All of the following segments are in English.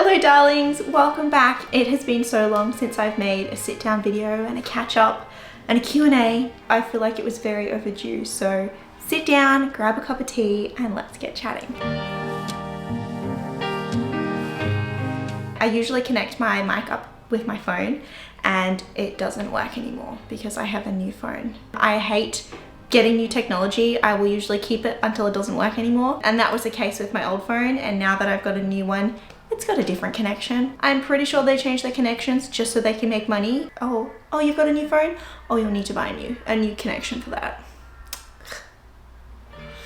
Hello darlings, welcome back. It has been so long since I've made a sit down video and a catch up and a Q&A. I feel like it was very overdue, so sit down, grab a cup of tea and let's get chatting. I usually connect my mic up with my phone and it doesn't work anymore because I have a new phone. I hate getting new technology. I will usually keep it until it doesn't work anymore, and that was the case with my old phone, and now that I've got a new one, it's got a different connection. I'm pretty sure they changed their connections just so they can make money. Oh, you've got a new phone? Oh, you'll need to buy a new connection for that.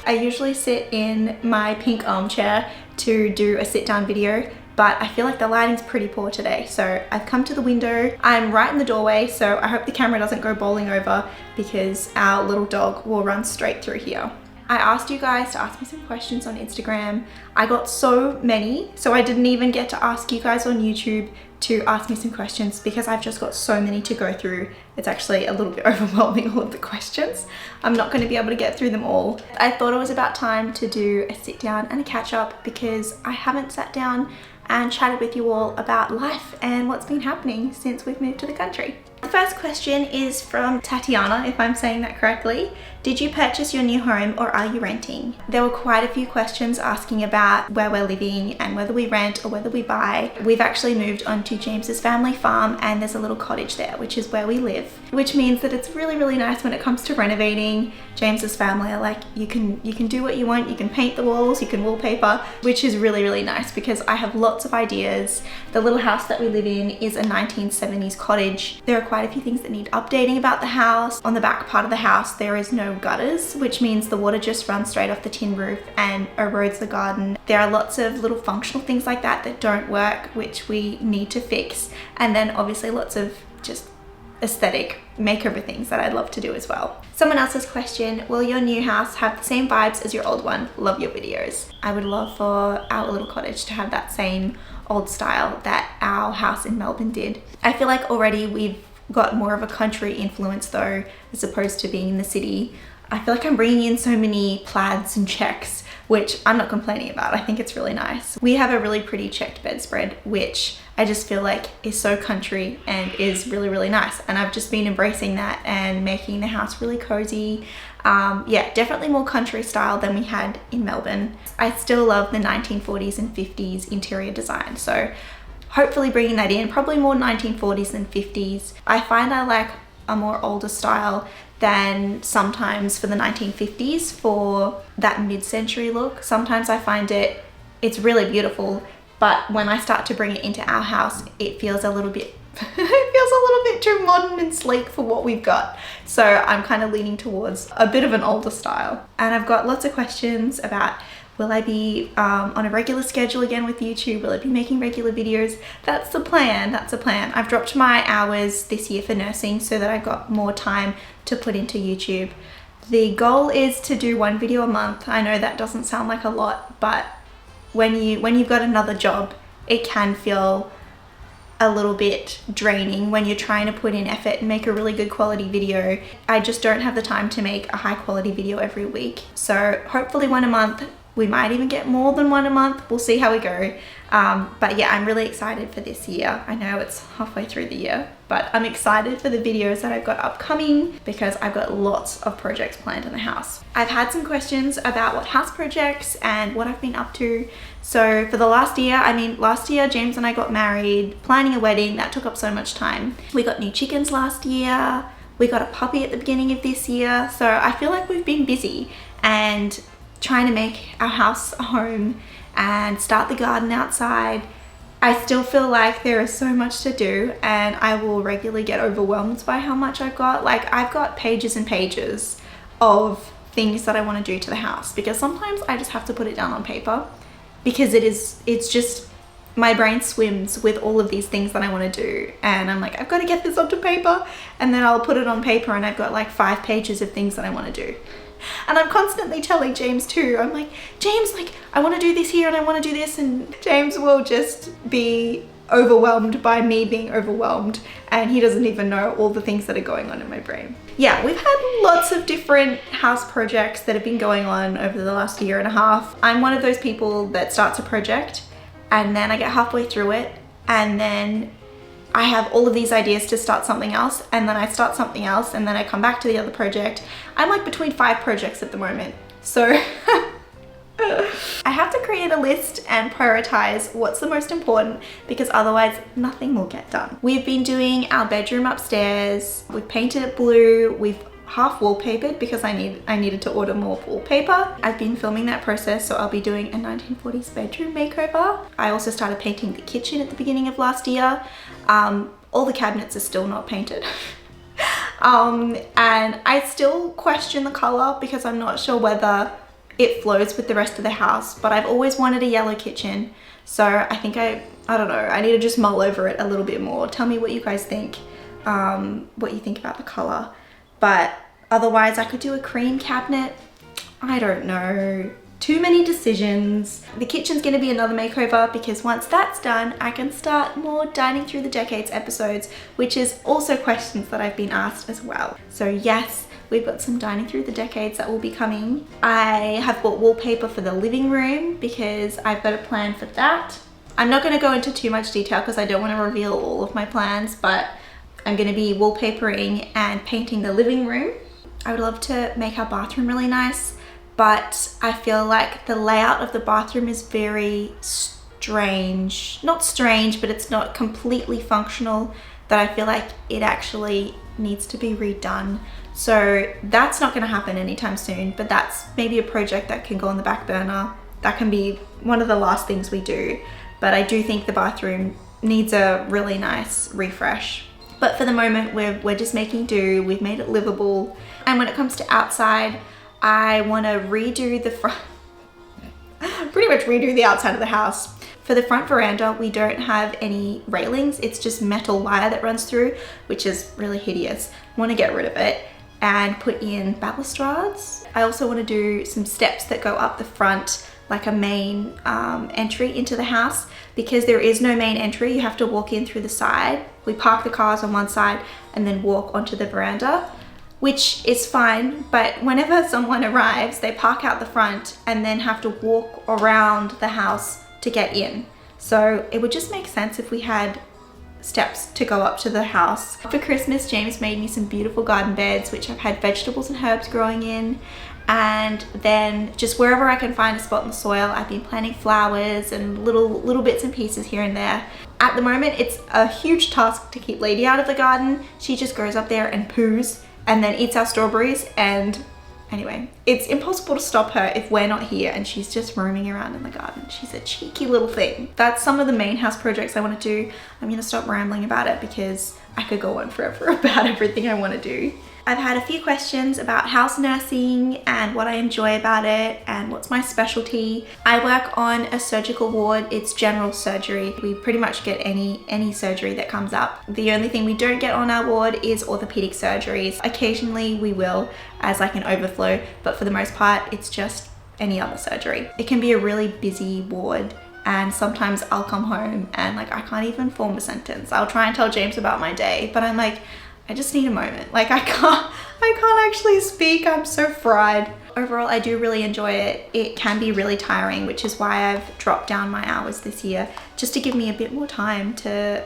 I usually sit in my pink armchair to do a sit down video, but I feel like the lighting's pretty poor today. So I've come to the window. I'm right in the doorway, so I hope the camera doesn't go bowling over because our little dog will run straight through here. I asked you guys to ask me some questions on Instagram. I got so many, so I didn't even get to ask you guys on YouTube to ask me some questions because I've just got so many to go through. It's actually a little bit overwhelming, all of the questions. I'm not going to be able to get through them all. I thought it was about time to do a sit down and a catch up because I haven't sat down and chatted with you all about life and what's been happening since we've moved to the country. The first question is from Tatiana, if I'm saying that correctly. Did you purchase your new home or are you renting? There were quite a few questions asking about where we're living and whether we rent or whether we buy. We've actually moved onto James's family farm and there's a little cottage there, which is where we live, which means that it's really, really nice when it comes to renovating. James's family are like, you can do what you want, you can paint the walls, you can wallpaper, which is really, really nice because I have lots of ideas. The little house that we live in is a 1970s cottage. There are quite a few things that need updating about the house. On the back part of the house, there is no gutters, which means the water just runs straight off the tin roof and erodes the garden. There are lots of little functional things like that that don't work, which we need to fix. And then obviously lots of just aesthetic makeover things that I'd love to do as well. Someone else's question, will your new house have the same vibes as your old one? Love your videos. I would love for our little cottage to have that same old style that our house in Melbourne did. I feel like already we've got more of a country influence though, as opposed to being in the city. I feel like I'm bringing in so many plaids and checks, which I'm not complaining about. I think it's really nice. We have a really pretty checked bedspread, which I just feel like is so country and is really, really nice. And I've just been embracing that and making the house really cozy. Yeah, definitely more country style than we had in Melbourne. I still love the 1940s and 50s interior design. So hopefully bringing that in, probably more 1940s than 50s. I find I like a more older style than sometimes for the 1950s for that mid-century look. Sometimes I find it's really beautiful, but when I start to bring it into our house, it feels a little bit too modern and sleek for what we've got. So I'm kind of leaning towards a bit of an older style. And I've got lots of questions about, will I be on a regular schedule again with YouTube? Will I be making regular videos? That's the plan, that's the plan. I've dropped my hours this year for nursing so that I've got more time to put into YouTube. The goal is to do one video a month. I know that doesn't sound like a lot, but when you've got another job, it can feel a little bit draining when you're trying to put in effort and make a really good quality video. I just don't have the time to make a high quality video every week. So hopefully one a month. We might even get more than one a month. We'll see how we go. But yeah, I'm really excited for this year. I know it's halfway through the year, but I'm excited for the videos that I've got upcoming because I've got lots of projects planned in the house. I've had some questions about what house projects and what I've been up to. So for the last year, James and I got married, planning a wedding, that took up so much time. We got new chickens last year. We got a puppy at the beginning of this year. So I feel like we've been busy and trying to make our house a home and start the garden outside. I still feel like there is so much to do and I will regularly get overwhelmed by how much I've got. Like I've got pages and pages of things that I want to do to the house because sometimes I just have to put it down on paper because it's just, my brain swims with all of these things that I want to do and I'm like, I've got to get this onto paper, and then I'll put it on paper and I've got like 5 pages of things that I want to do. And I'm constantly telling James too, I'm like, James, like I want to do this here and I want to do this, and James will just be overwhelmed by me being overwhelmed and he doesn't even know all the things that are going on in my brain. Yeah, we've had lots of different house projects that have been going on over the last year and a half. I'm one of those people that starts a project and then I get halfway through it, and then I have all of these ideas to start something else, and then I start something else, and then I come back to the other project. I'm like between 5 projects at the moment. So I have to create a list and prioritize what's the most important, because otherwise nothing will get done. We've been doing our bedroom upstairs. We've painted it blue. We've half wallpapered because I needed to order more wallpaper. I've been filming that process, so I'll be doing a 1940s bedroom makeover. I also started painting the kitchen at the beginning of last year. All the cabinets are still not painted. And I still question the color because I'm not sure whether it flows with the rest of the house, but I've always wanted a yellow kitchen. So I think I don't know, I need to just mull over it a little bit more. Tell me what you guys think, what you think about the color. But otherwise I could do a cream cabinet. I don't know. Too many decisions. The kitchen's gonna be another makeover, because once that's done, I can start more Dining Through the Decades episodes, which is also questions that I've been asked as well. So yes, we've got some Dining Through the Decades that will be coming. I have bought wallpaper for the living room because I've got a plan for that. I'm not gonna go into too much detail because I don't wanna reveal all of my plans, but I'm gonna be wallpapering and painting the living room. I would love to make our bathroom really nice, but I feel like the layout of the bathroom is very strange. Not strange, but it's not completely functional, that I feel like it actually needs to be redone. So that's not gonna happen anytime soon, but that's maybe a project that can go on the back burner. That can be one of the last things we do. But I do think the bathroom needs a really nice refresh. But for the moment, we're just making do. We've made it livable. And when it comes to outside, I want to redo the front, pretty much redo the outside of the house. For the front veranda, we don't have any railings. It's just metal wire that runs through, which is really hideous. I want to get rid of it and put in balustrades. I also want to do some steps that go up the front, like a main entry into the house, because there is no main entry. You have to walk in through the side. We park the cars on one side and then walk onto the veranda, which is fine, but whenever someone arrives, they park out the front and then have to walk around the house to get in. So it would just make sense if we had steps to go up to the house. For Christmas, James made me some beautiful garden beds, which I've had vegetables and herbs growing in. And then just wherever I can find a spot in the soil, I've been planting flowers and little bits and pieces here and there. At the moment, it's a huge task to keep Lady out of the garden. She just goes up there and poos and then eats our strawberries, and anyway, it's impossible to stop her if we're not here and she's just roaming around in the garden. She's a cheeky little thing. That's some of the main house projects I want to do. I'm gonna stop rambling about it because I could go on forever about everything I want to do. I've had a few questions about house nursing and what I enjoy about it and what's my specialty. I work on a surgical ward. It's general surgery. We pretty much get any surgery that comes up. The only thing we don't get on our ward is orthopedic surgeries. Occasionally we will, as like an overflow, but for the most part it's just any other surgery. It can be a really busy ward, and sometimes I'll come home and like I can't even form a sentence. I'll try and tell James about my day, but I'm like, I just need a moment. Like I can't actually speak. I'm so fried. Overall, I do really enjoy it. It can be really tiring, which is why I've dropped down my hours this year, just to give me a bit more time to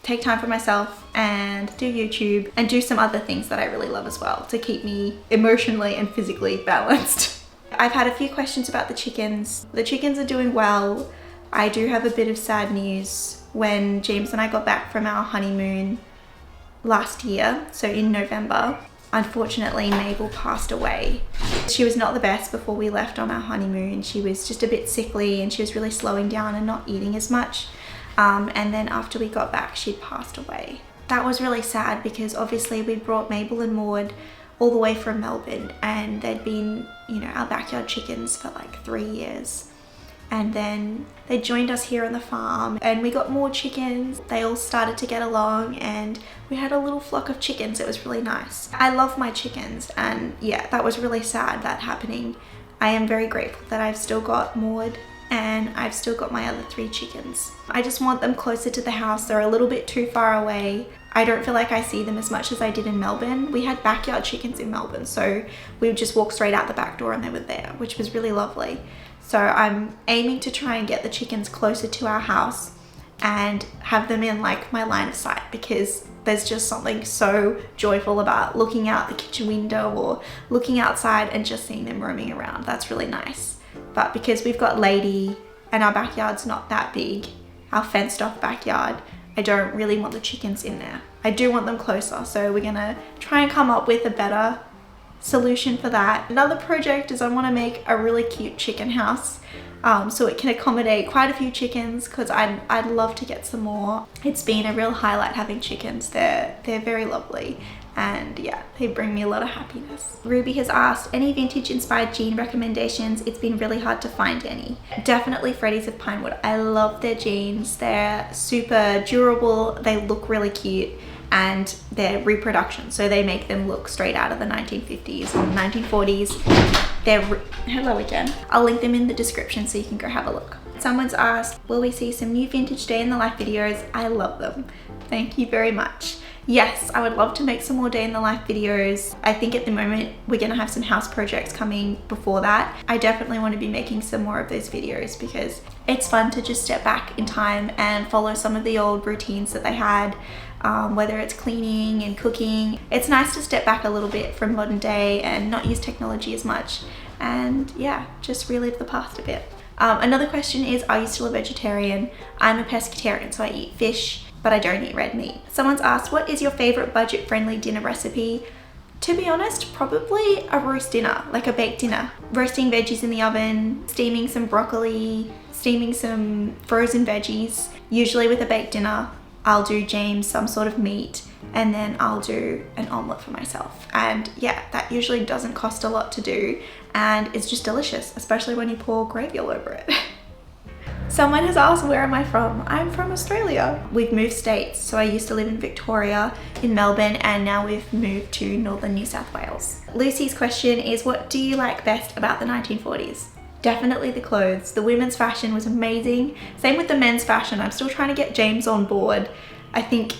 take time for myself and do YouTube and do some other things that I really love as well, to keep me emotionally and physically balanced. I've had a few questions about the chickens. The chickens are doing well. I do have a bit of sad news. When James and I got back from our honeymoon last year, so in November, unfortunately Mabel passed away. She was not the best before we left on our honeymoon. She was just a bit sickly and she was really slowing down and not eating as much. And then after we got back, she passed away. That was really sad because obviously we brought Mabel and Maud all the way from Melbourne, and they'd been, you know, our backyard chickens for like 3 years. And then they joined us here on the farm and we got more chickens. They all started to get along and we had a little flock of chickens. It was really nice. I love my chickens, and yeah, that was really sad, that happening. I am very grateful that I've still got Maud and I've still got my other 3 chickens. I just want them closer to the house. They're a little bit too far away. I don't feel like I see them as much as I did in Melbourne. We had backyard chickens in Melbourne, so we would just walk straight out the back door and they were there, which was really lovely. So I'm aiming to try and get the chickens closer to our house and have them in like my line of sight, because there's just something so joyful about looking out the kitchen window or looking outside and just seeing them roaming around. That's really nice. But because we've got Lady and our backyard's not that big, our fenced off backyard, I don't really want the chickens in there. I do want them closer, so we're gonna try and come up with a better solution for that. Another project is I want to make a really cute chicken house, so it can accommodate quite a few chickens, because I'd love to get some more. It's been a real highlight having chickens. They're very lovely, and yeah, they bring me a lot of happiness. Ruby has asked, any vintage inspired jean recommendations? It's been really hard to find any. Definitely Freddy's of Pinewood. I love their jeans. They're super durable, they look really cute, and they're reproduction, so they make them look straight out of the 1950s or 1940s. Hello again. I'll link them in the description so you can go have a look. Someone's asked, will we see some new vintage day in the life videos? I love them. Thank you very much. Yes, I would love to make some more day in the life videos. I think at the moment we're gonna have some house projects coming before that. I definitely want to be making some more of those videos, because it's fun to just step back in time and follow some of the old routines that they had, whether it's cleaning and cooking. It's nice to step back a little bit from modern day and not use technology as much, and yeah, just relive the past a bit. Another question is, are you still a vegetarian? I'm a pescatarian, so I eat fish, but I don't eat red meat. Someone's asked, what is your favorite budget-friendly dinner recipe? To be honest, probably a roast dinner, like a baked dinner. Roasting veggies in the oven, steaming some broccoli, steaming some frozen veggies. Usually with a baked dinner, I'll do James some sort of meat, and then I'll do an omelette for myself. And yeah, that usually doesn't cost a lot to do, and it's just delicious, especially when you pour gravy all over it. Someone has asked, where am I from? I'm from Australia. We've moved states, so I used to live in Victoria, in Melbourne, and now we've moved to northern New South Wales. Lucy's question is, what do you like best about the 1940s? Definitely the clothes. The women's fashion was amazing. Same with the men's fashion. I'm still trying to get James on board. I think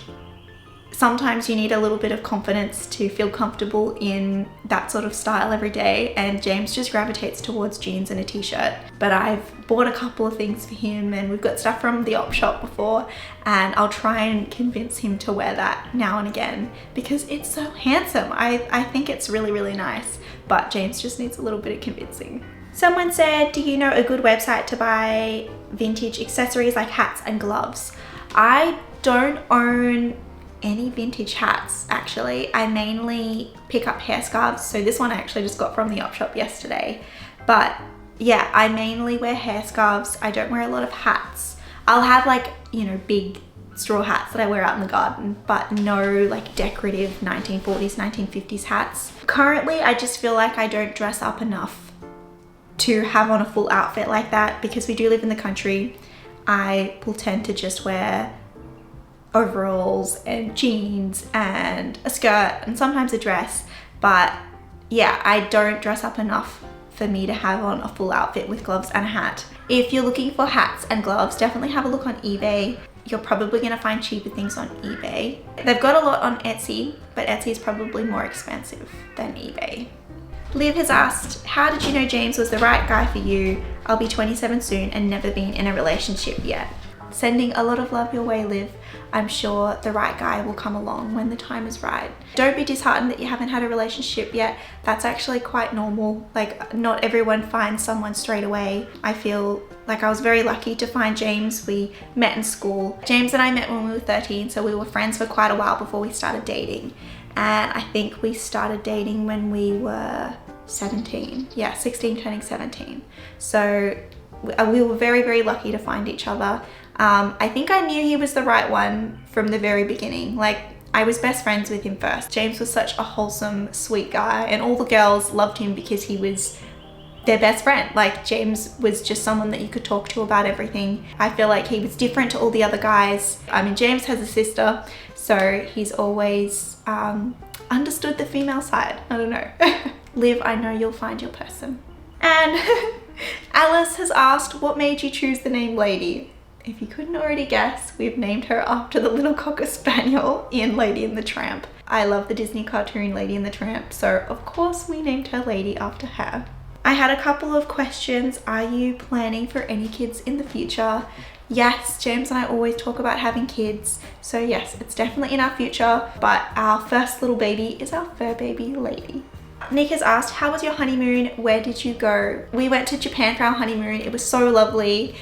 sometimes you need a little bit of confidence to feel comfortable in that sort of style every day, and James just gravitates towards jeans and a t-shirt. But I've bought a couple of things for him, and we've got stuff from the op shop before, and I'll try and convince him to wear that now and again, because it's so handsome. I think it's really, really nice, but James just needs a little bit of convincing. Someone said, do you know a good website to buy vintage accessories like hats and gloves? I don't own any vintage hats, actually. I mainly pick up hair scarves, so this one I actually just got from the op shop yesterday. But yeah, I mainly wear hair scarves. I don't wear a lot of hats. I'll have like, you know, big straw hats that I wear out in the garden, but no like decorative 1940s, 1950s hats. Currently, I just feel like I don't dress up enough to have on a full outfit like that, because we do live in the country. I will tend to just wear overalls and jeans and a skirt and sometimes a dress, but yeah, I don't dress up enough for me to have on a full outfit with gloves and a hat. If you're looking for hats and gloves, definitely have a look on eBay. You're probably gonna find cheaper things on eBay. They've got a lot on Etsy, but Etsy is probably more expensive than eBay. Liv has asked, how did you know James was the right guy for you? I'll be 27 soon and never been in a relationship yet. Sending a lot of love your way, Liv. I'm sure the right guy will come along when the time is right. Don't be disheartened that you haven't had a relationship yet. That's actually quite normal. Like, not everyone finds someone straight away. I feel like I was very lucky to find James. We met in school. James and I met when we were 13, so we were friends for quite a while before we started dating. And I think we started dating when we were 17. Yeah, 16 turning 17. So we were very, very lucky to find each other. I think I knew he was the right one from the very beginning. Like, I was best friends with him first. James was such a wholesome, sweet guy, and all the girls loved him because he was their best friend. Like, James was just someone that you could talk to about everything. I feel like he was different to all the other guys. I mean, James has a sister, so he's always understood the female side. I don't know. Liv, I know you'll find your person. And Alice has asked, what made you choose the name Lady? If you couldn't already guess, we've named her after the little Cocker Spaniel in Lady and the Tramp. I love the Disney cartoon Lady and the Tramp, so of course we named her Lady after her. I had a couple of questions. Are you planning for any kids in the future? Yes, James and I always talk about having kids. So yes, it's definitely in our future, but our first little baby is our fur baby lady. Nick has asked, how was your honeymoon? Where did you go? We went to Japan for our honeymoon. It was so lovely.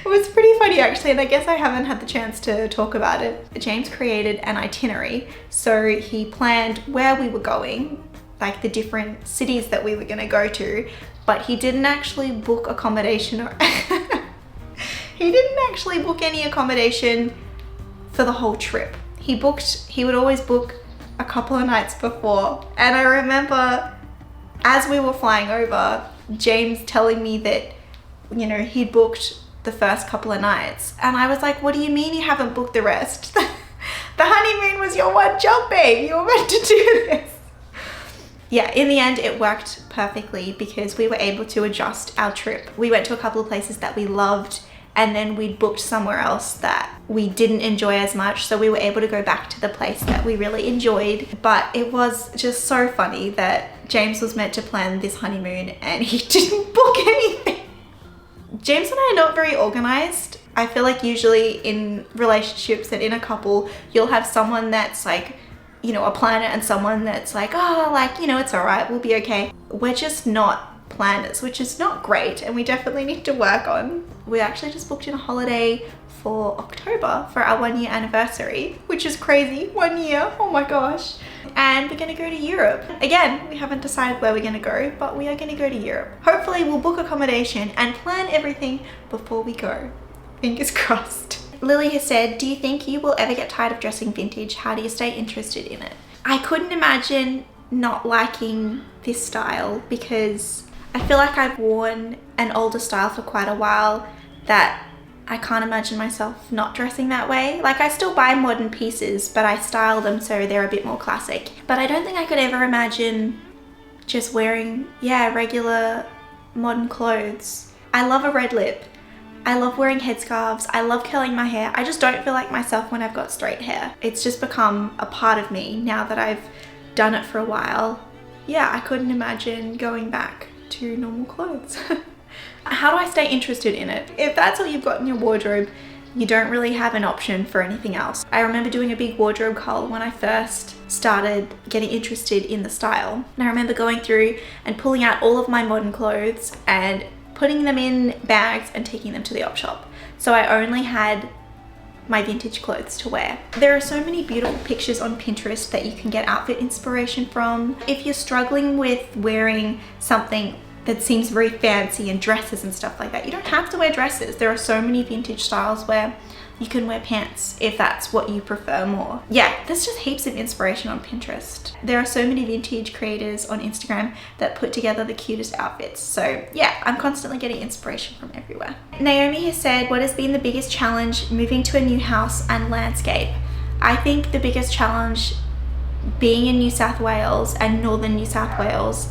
It was pretty funny actually, and I guess I haven't had the chance to talk about it. James created an itinerary, so he planned where we were going, like the different cities that we were going to go to, but he didn't actually book accommodation or he didn't actually book any accommodation for the whole trip. He would always book a couple of nights before, and I remember as we were flying over, James telling me that, you know, he'd booked the first couple of nights, and I was like, what do you mean you haven't booked the rest? The honeymoon was your one job, babe. You were meant to do this. Yeah, in the end it worked perfectly because we were able to adjust our trip. We went to a couple of places that we loved, and then we'd booked somewhere else that we didn't enjoy as much, so we were able to go back to the place that we really enjoyed. But it was just so funny that James was meant to plan this honeymoon and he didn't book anything. James and I are not very organized. I feel like usually in relationships and in a couple, you'll have someone that's like, you know, a planner, and someone that's like, oh, like, you know, it's all right, we'll be okay. We're just not planners, which is not great, and we definitely need to work on. We actually just booked in a holiday for October for our 1 year anniversary, which is crazy. 1 year, oh my gosh. And we're gonna go to Europe. Again, we haven't decided where we're gonna go, but we are gonna go to Europe. Hopefully we'll book accommodation and plan everything before we go. Fingers crossed. Lily has said, do you think you will ever get tired of dressing vintage? How do you stay interested in it? I couldn't imagine not liking this style because I feel like I've worn an older style for quite a while that I can't imagine myself not dressing that way. Like, I still buy modern pieces, but I style them so they're a bit more classic. But I don't think I could ever imagine just wearing, yeah, regular modern clothes. I love a red lip. I love wearing headscarves. I love curling my hair. I just don't feel like myself when I've got straight hair. It's just become a part of me now that I've done it for a while. Yeah, I couldn't imagine going back to normal clothes. How do I stay interested in it? If that's all you've got in your wardrobe, you don't really have an option for anything else. I remember doing a big wardrobe haul when I first started getting interested in the style. And I remember going through and pulling out all of my modern clothes and putting them in bags and taking them to the op shop. So I only had my vintage clothes to wear. There are so many beautiful pictures on Pinterest that you can get outfit inspiration from. If you're struggling with wearing something that seems very fancy and dresses and stuff like that, you don't have to wear dresses. There are so many vintage styles where you can wear pants if that's what you prefer more. Yeah, there's just heaps of inspiration on Pinterest. There are so many vintage creators on Instagram that put together the cutest outfits. So yeah, I'm constantly getting inspiration from everywhere. Naomi has said, what has been the biggest challenge moving to a new house and landscape? I think the biggest challenge being in New South Wales and northern New South Wales,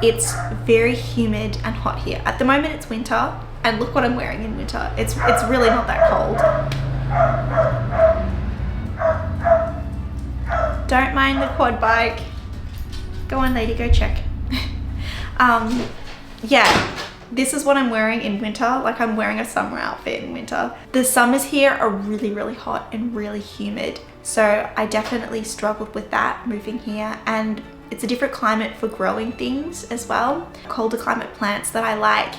it's very humid and hot here. At the moment it's winter, and look what I'm wearing in winter. It's really not that cold. Don't mind the quad bike. Go on, lady, go check. Yeah, this is what I'm wearing in winter. Like, I'm wearing a summer outfit in winter. The summers here are really, really hot and really humid. So I definitely struggled with that moving here, and it's a different climate for growing things as well. Colder climate plants that I like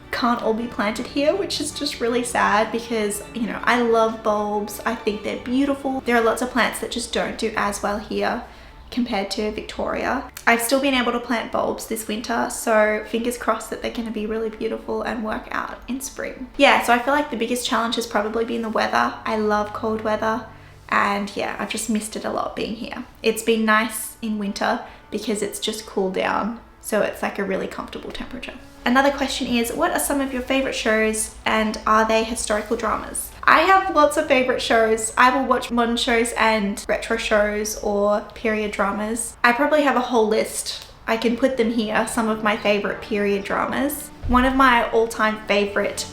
can't all be planted here, which is just really sad because, you know, I love bulbs. I think they're beautiful. There are lots of plants that just don't do as well here compared to Victoria. I've still been able to plant bulbs this winter, so fingers crossed that they're going to be really beautiful and work out in spring. Yeah, so I feel like the biggest challenge has probably been the weather. I love cold weather, and yeah, I've just missed it a lot being here. It's been nice in winter because it's just cooled down, so it's like a really comfortable temperature. Another question is, what are some of your favorite shows, and are they historical dramas? I have lots of favorite shows. I will watch modern shows and retro shows or period dramas. I probably have a whole list. I can put them here, some of my favorite period dramas. One of my all-time favorite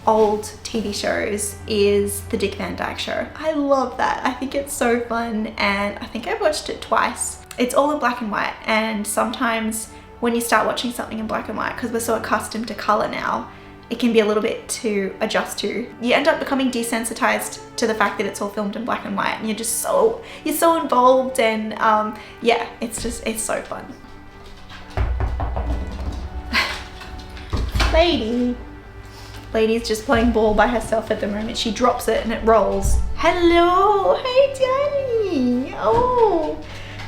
old TV shows is The Dick Van Dyke Show. I love that. I think it's so fun, and I think I've watched it twice. It's all in black and white, and sometimes when you start watching something in black and white, because we're so accustomed to color now, it can be a little bit to adjust to. You end up becoming desensitized to the fact that it's all filmed in black and white, and you're so involved, and yeah, it's so fun. Lady's just playing ball by herself at the moment. She drops it and it rolls. Hello, hey Danny. Oh,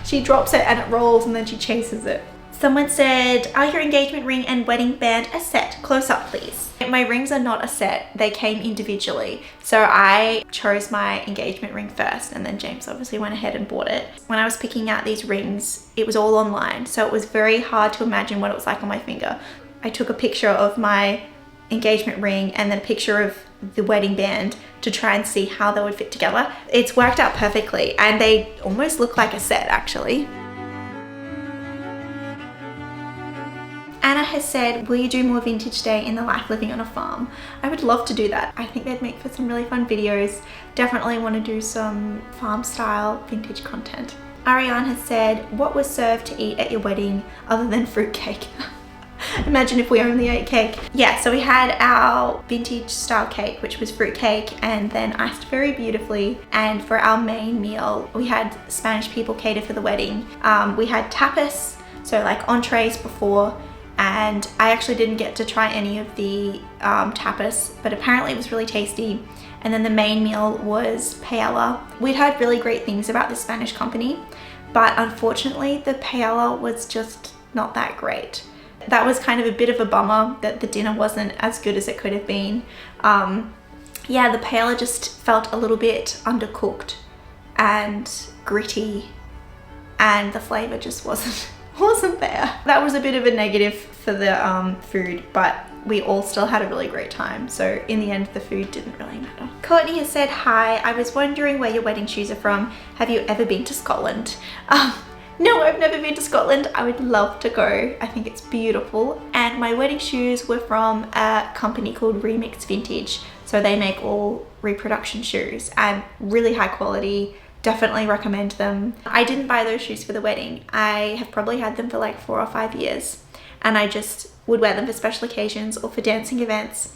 she drops it and it rolls, and then she chases it. Someone said, are your engagement ring and wedding band a set? Close up, please. My rings are not a set. They came individually. So I chose my engagement ring first, and then James obviously went ahead and bought it. When I was picking out these rings, it was all online, so it was very hard to imagine what it was like on my finger. I took a picture of my engagement ring and then a picture of the wedding band to try and see how they would fit together. It's worked out perfectly, and they almost look like a set actually. Anna has said, will you do more vintage day in the life living on a farm? I would love to do that. I think they'd make for some really fun videos. Definitely want to do some farm style vintage content. Ariane has said, what was served to eat at your wedding other than fruitcake? Imagine if we only ate cake. Yeah, so we had our vintage style cake, which was fruitcake and then iced very beautifully. And for our main meal, we had Spanish people cater for the wedding. We had tapas, so like entrees before, and I actually didn't get to try any of the tapas, but apparently it was really tasty. And then the main meal was paella. We'd heard really great things about this Spanish company, but unfortunately the paella was just not that great. That was kind of a bit of a bummer that the dinner wasn't as good as it could have been. Yeah, the paella just felt a little bit undercooked and gritty, and the flavor just wasn't there. That was a bit of a negative for the food, but we all still had a really great time. So in the end, the food didn't really matter. Courtney has said, hi, I was wondering where your wedding shoes are from. Have you ever been to Scotland? No, I've never been to Scotland. I would love to go. I think it's beautiful. And my wedding shoes were from a company called Remix Vintage. So they make all reproduction shoes and really high quality. Definitely recommend them. I didn't buy those shoes for the wedding. I have probably had them for like 4 or 5 years, and I just would wear them for special occasions or for dancing events.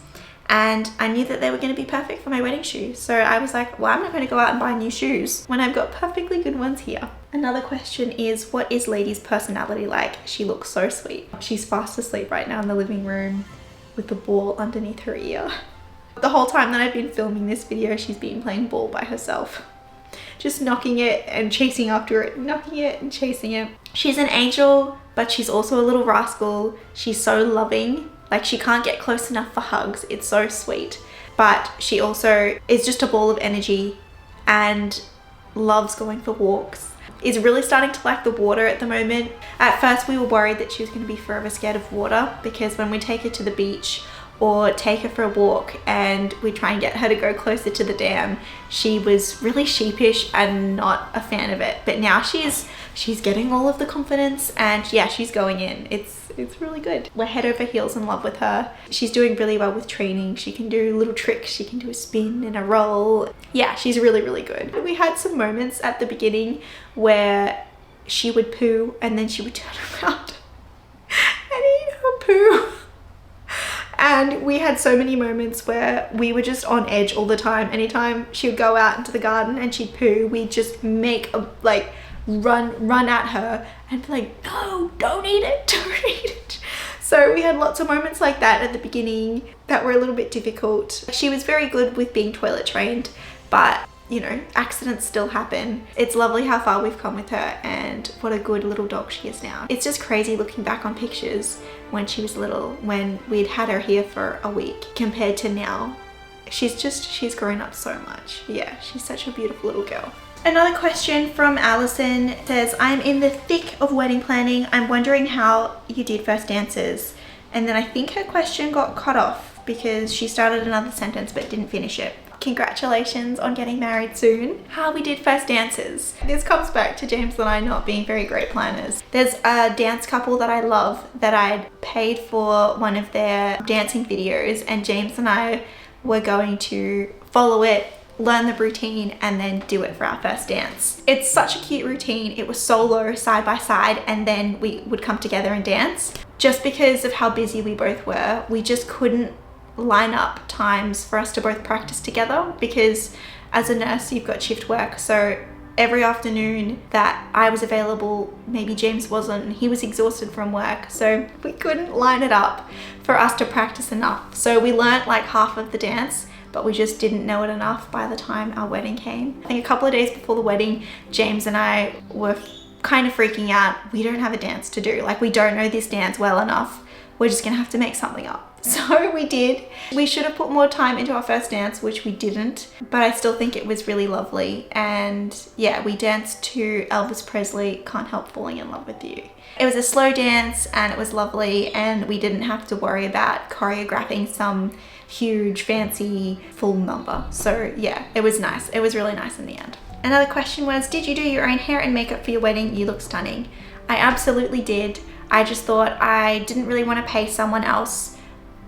And I knew that they were going to be perfect for my wedding shoes. So I was like, well, I'm not going to go out and buy new shoes when I've got perfectly good ones here. Another question is, what is Lady's personality like? She looks so sweet. She's fast asleep right now in the living room with the ball underneath her ear. The whole time that I've been filming this video, she's been playing ball by herself. Just knocking it and chasing after it, knocking it and chasing it. She's an angel, but she's also a little rascal. She's so loving. Like, she can't get close enough for hugs. It's so sweet. But she also is just a ball of energy and loves going for walks. Is really starting to like the water at the moment. At first we were worried that she was going to be forever scared of water, because when we take her to the beach or take her for a walk and we try and get her to go closer to the dam, she was really sheepish and not a fan of it. But now she's getting all of the confidence, and yeah, she's going in. It's really good. We're head over heels in love with her. She's doing really well with training. She can do little tricks. She can do a spin and a roll. Yeah, she's really, really good. We had some moments at the beginning where she would poo and then she would turn around and eat her poo. And we had so many moments where we were just on edge all the time. Anytime she would go out into the garden and she'd poo, we'd just make a, like, run at her and be like, no, don't eat it, don't eat it. So we had lots of moments like that at the beginning that were a little bit difficult. She was very good with being toilet trained, but you know, accidents still happen. It's lovely how far we've come with her, and what a good little dog she is now. It's just crazy looking back on pictures when she was little, when we'd had her here for a week, compared to now. She's grown up so much. Yeah, she's such a beautiful little girl. Another question from Allison says, I'm in the thick of wedding planning. I'm wondering how you did first dances. And then I think her question got cut off because she started another sentence but didn't finish it. Congratulations on getting married soon. How we did first dances. This comes back to James and I not being very great planners. There's a dance couple that I love that I'd paid for one of their dancing videos, and James and I were going to follow it learn the routine and then do it for our first dance. It's such a cute routine. It was solo, side by side, and then we would come together and dance. Just because of how busy we both were, we just couldn't line up times for us to both practice together, because as a nurse you've got shift work, so every afternoon that I was available, maybe James wasn't, he was exhausted from work, so we couldn't line it up for us to practice enough. So we learnt like half of the dance, but we just didn't know it enough by the time our wedding came. I think a couple of days before the wedding, James and I were kind of freaking out. We don't have a dance to do, like we don't know this dance well enough, we're just gonna have to make something up. So we did. We should have put more time into our first dance, which we didn't, but I still think it was really lovely. And yeah, we danced to Elvis Presley, Can't Help Falling in Love with You. It was a slow dance and it was lovely, and we didn't have to worry about choreographing some huge fancy full number. So yeah, it was nice. It was really nice in the end. Another question was, did you do your own hair and makeup for your wedding? You look stunning. I absolutely did. I just thought I didn't really want to pay someone else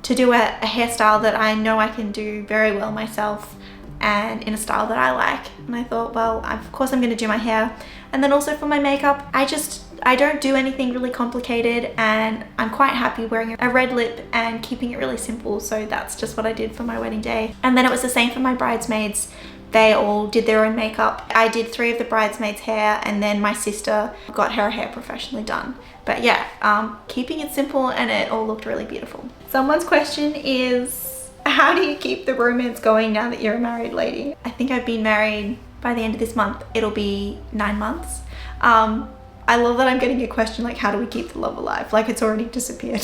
to do a hairstyle that I know I can do very well myself and in a style that I like. And I thought, well, of course I'm going to do my hair. And then also for my makeup, I don't do anything really complicated, and I'm quite happy wearing a red lip and keeping it really simple. So that's just what I did for my wedding day. And then it was the same for my bridesmaids. They all did their own makeup. I did 3 of the bridesmaids' hair, and then my sister got her hair professionally done. But yeah, keeping it simple, and it all looked really beautiful. Someone's question is, how do you keep the romance going now that you're a married lady? I think I've been married, by the end of this month, it'll be 9 months. I love that I'm getting a question like, how do we keep the love alive? Like it's already disappeared.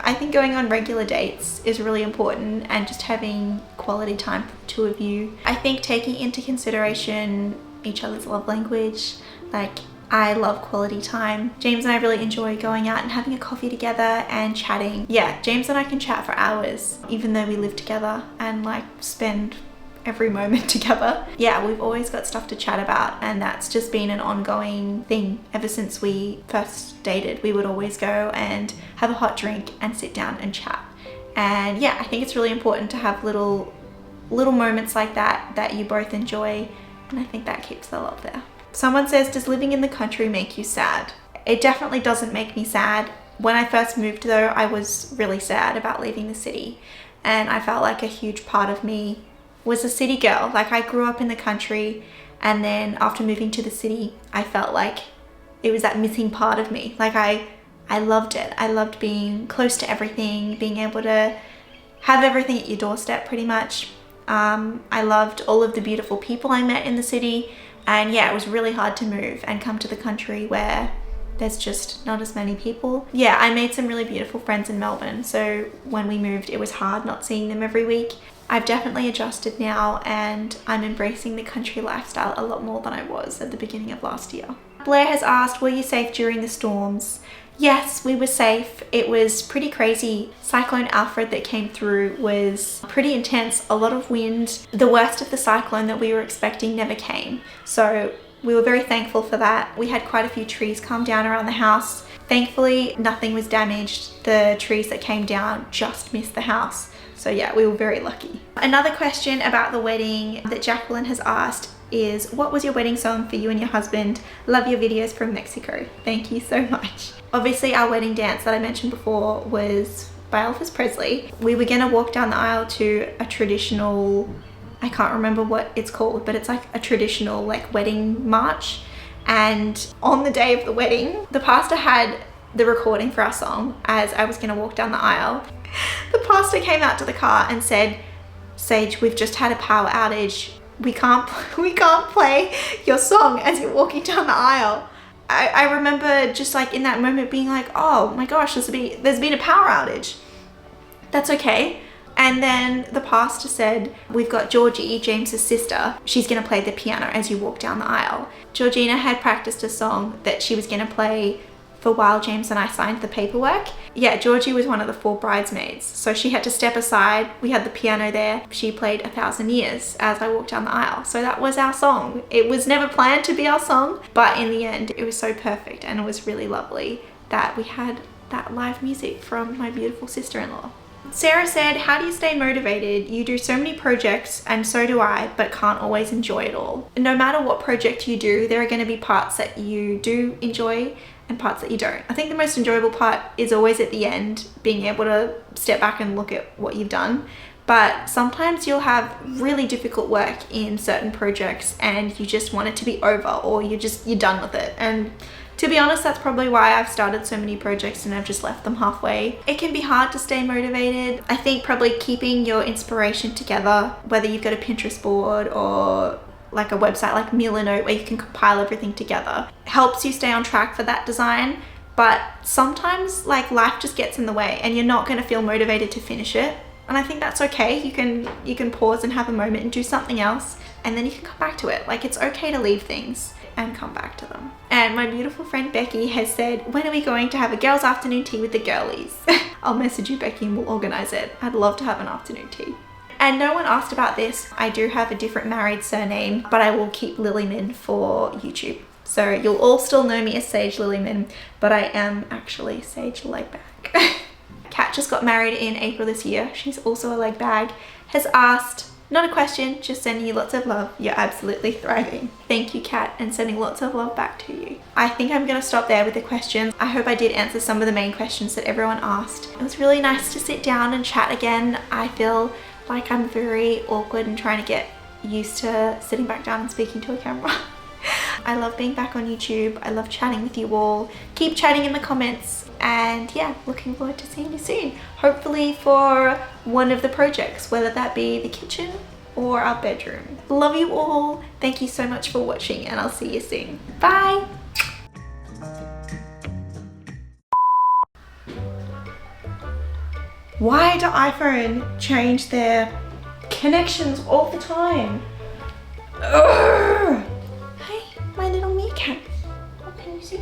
I think going on regular dates is really important, and just having quality time for the 2 of you. I think taking into consideration each other's love language, like I love quality time. James and I really enjoy going out and having a coffee together and chatting. Yeah, James and I can chat for hours, even though we live together and like spend every moment together. Yeah, we've always got stuff to chat about, and that's just been an ongoing thing ever since we first dated. We would always go and have a hot drink and sit down and chat. And yeah, I think it's really important to have little moments like that you both enjoy, and I think that keeps the love there. Someone says, does living in the country make you sad? It definitely doesn't make me sad. When I first moved though, I was really sad about leaving the city, and I felt like a huge part of me was a city girl. Like I grew up in the country, and then after moving to the city, I felt like it was that missing part of me. Like I loved it. I loved being close to everything, being able to have everything at your doorstep pretty much. I loved all of the beautiful people I met in the city, and yeah, it was really hard to move and come to the country where there's just not as many people. Yeah, I made some really beautiful friends in Melbourne, so when we moved it was hard not seeing them every week. I've definitely adjusted now, and I'm embracing the country lifestyle a lot more than I was at the beginning of last year. Blair has asked, were you safe during the storms? Yes, we were safe. It was pretty crazy. Cyclone Alfred that came through was pretty intense, a lot of wind. The worst of the cyclone that we were expecting never came. So we were very thankful for that. We had quite a few trees come down around the house. Thankfully, nothing was damaged. The trees that came down just missed the house. So yeah, we were very lucky. Another question about the wedding that Jacqueline has asked is, what was your wedding song for you and your husband? Love your videos from Mexico. Thank you so much. Obviously our wedding dance that I mentioned before was by Elvis Presley. We were gonna walk down the aisle to a traditional, I can't remember what it's called, but it's like a traditional like wedding march. And on the day of the wedding, the pastor had the recording for our song as I was gonna walk down the aisle. The pastor came out to the car and said, Sage, we've just had a power outage. We can't play your song as you're walking down the aisle. I remember just like in that moment being like, oh my gosh, there's been a power outage. That's okay. And then the pastor said, we've got Georgie, James's sister. She's gonna play the piano as you walk down the aisle. Georgina had practiced a song that she was gonna play for while James and I signed the paperwork. Yeah, Georgie was one of the 4 bridesmaids, so she had to step aside. We had the piano there. She played 1,000 Years as I walked down the aisle. So that was our song. It was never planned to be our song, but in the end, it was so perfect, and it was really lovely that we had that live music from my beautiful sister-in-law. Sarah said, how do you stay motivated? You do so many projects, and so do I, but can't always enjoy it all. No matter what project you do, there are going to be parts that you do enjoy and parts that you don't. I think the most enjoyable part is always at the end, being able to step back and look at what you've done. But sometimes you'll have really difficult work in certain projects and you just want it to be over, or you're done with it. And to be honest, that's probably why I've started so many projects and I've just left them halfway. It can be hard to stay motivated. I think probably keeping your inspiration together, whether you've got a Pinterest board or like a website like Milanote where you can compile everything together, helps you stay on track for that design. But sometimes like life just gets in the way and you're not going to feel motivated to finish it. And I think that's okay. You can pause and have a moment and do something else, and then you can come back to it. Like, it's okay to leave things and come back to them. And my beautiful friend Becky has said, when are we going to have a girls' afternoon tea with the girlies? I'll message you, Becky, and we'll organize it. I'd love to have an afternoon tea. And no one asked about this. I do have a different married surname, but I will keep Lilyman for YouTube. So you'll all still know me as Sage Lilyman, but I am actually Sage Legback. Kat just got married in April this year. She's also a leg bag. Has asked, not a question, just sending you lots of love. You're absolutely thriving. Thank you, Kat, and sending lots of love back to you. I think I'm gonna stop there with the questions. I hope I did answer some of the main questions that everyone asked. It was really nice to sit down and chat again. I feel like I'm very awkward and trying to get used to sitting back down and speaking to a camera. I love being back on YouTube. I love chatting with you all. Keep chatting in the comments. And yeah, looking forward to seeing you soon. Hopefully for one of the projects, whether that be the kitchen or our bedroom. Love you all. Thank you so much for watching, and I'll see you soon. Bye. Why do iPhone change their connections all the time? Ugh. Hey, my little meerkat. What can you see?